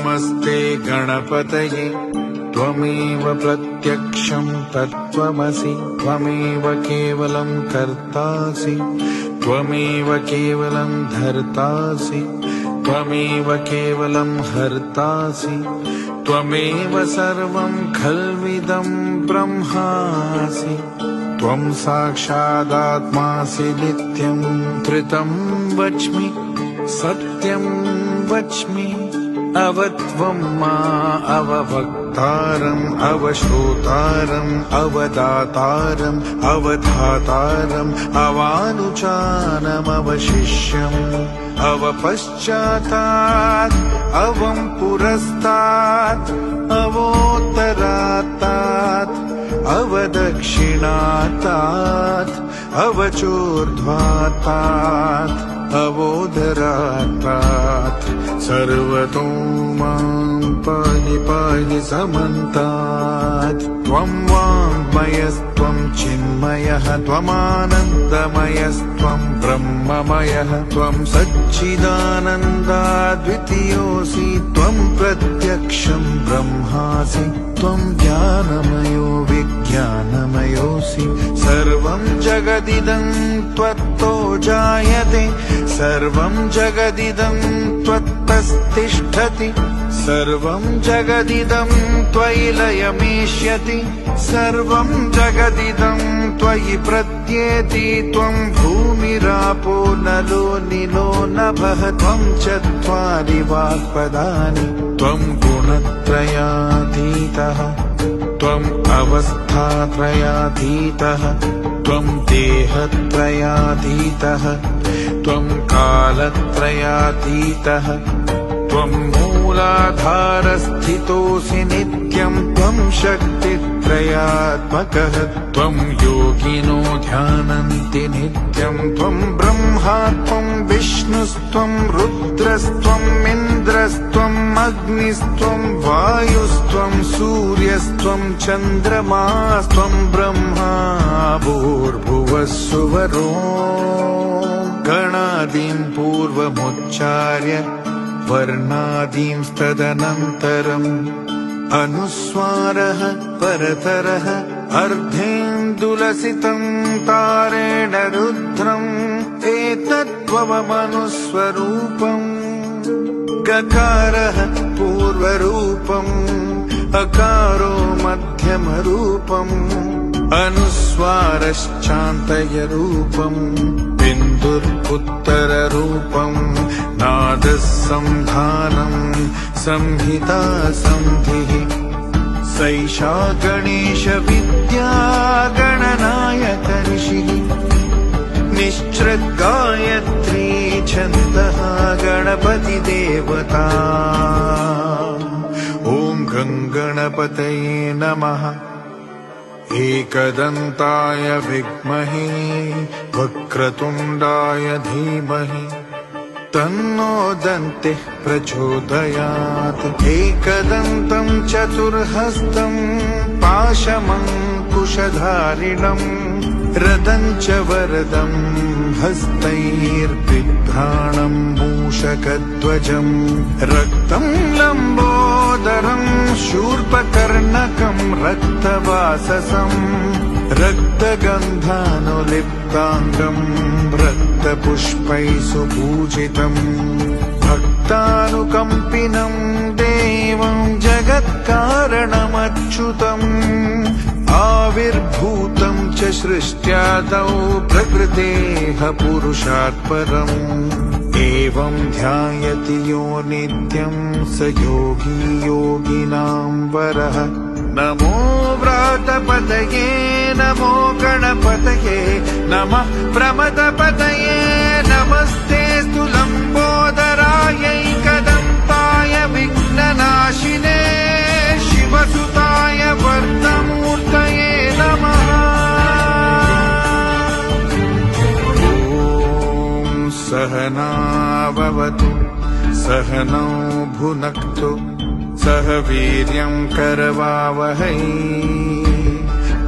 नमस्ते गणपतये त्वमेव प्रत्यक्षं तत्त्वमसि त्वमेव केवलं कर्तासि त्वमेव केवलं धर्तासि त्वमेव केवलं हर्तासि त्वमेव सर्वं खल्विदं ब्रह्मासि त्वं साक्षादात्मासि नित्यं त्रितं वच्मि सत्यं वच्मि अवत्वं मा अववक्तारम् अवश्रोतारम् अवदातारम् अवधातारम् अवानुचानम् अवशिष्यम् अवपश्चातात् अवं पुरस्तात् अवोत्तरात्तात् अवदक्षिणातात् अवचोर्ध्वातात् अवोदरातात् सर्वतो मां पाहि पाहि समन्तात् त्वं वाङ्मयस्त्वं चिन्मयः त्वमानन्दमयस्त्वं ब्रह्ममयः त्वं सच्चिदानन्दाद्वितीयोऽसि त्वं प्रत्यक्षं ब्रह्मासि त्वं ज्ञानमयो विज्ञानमयोऽसि सर्वं जगदिदं त्वत्तो जायते सर्वं जगदिदं त्वत्तस्तिष्ठति सर्वं जगदिदं त्वयि लयमेष्यति सर्वं जगदिदं त्वयि प्रत्येति त्वं भूमिरापो नलो निलो नभः त्वं चत्वारि वाक्पदानि त्वं गुणत्रयातीतः त्वम् अवस्थात्रयातीतः त्वं देहत्रयातीतः त्वं कालत्रयातीतः त्वं मूलाधारस्थितोऽसि नित्यं त्वं शक्तित्रयात्मकः त्वं योगिनो ध्यानन्ति नित्यं त्वं ब्रह्मा त्वं विष्णुस्त्वं रुद्रस्त्वम् इन्द्रस्त्वम् अग्निस्त्वं वायुस्त्वं सूर्यस्त्वं चन्द्रमास्त्वं ब्रह्मा भूर्भुवः सुवरो गणादीं पूर्वमुच्चार्य वर्णादींस्तदनन्तरम् अनुस्वारः परतरः अर्धेन्दुलसितं तारेण रुद्रम् एतत्त्वमनुस्वरूपम् गकारः पूर्वरूपम् अकारो मध्यमरूपम् अनुस्वारश्चान्तयरूपम् बिन्दुरुत्तररूपम् नादः संधानम् संहिता सन्धिः सैषा गणेश विद्या गणनायक ऋषिः निश्चृद्गायत्री छन्दः गणपति देवता ॐ गङ्गणपतये नमः एकदन्ताय विद्महे वक्रतुण्डाय धीमहि तन्नो दन्तिः प्रचोदयात् एकदन्तं चतुर्हस्तं पाशमङ्कुशधारिणं रदं च वरदं हस्तैर्बिभ्राणं मूषकध्वजं रक्तं लम्बोदरं शूर्पकर्णकं रक्तवाससं रक्तगन्धानुलिप्ताङ्गं रक्तपुष्पैः सुपूजितम् भक्तानुकम्पिनं देवं जगत्कारणमच्युतम् आविर्भूतं च सृष्ट्यादौ प्रकृतेः पुरुषात् परम् एवं ध्यायति यो नित्यं स योगी योगिनां वरः नमो व्रातपतये नमो गणपतये नमः प्रमदपतये नमस्तेऽस्तु लम्बोदरायैकदन्ताय विघ्ननाशिने शिवसुताय वर्धमूर्तये नमः ॐ सहना भवतु सहनौ भुनक्तु सह वीर्यं करवावहै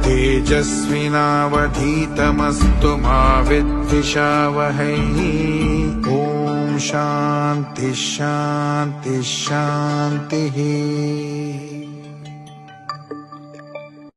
तेजस्विनावधीतमस्तु मा विद्विषावहै ॐ शान्ति शान्ति शान्तिः।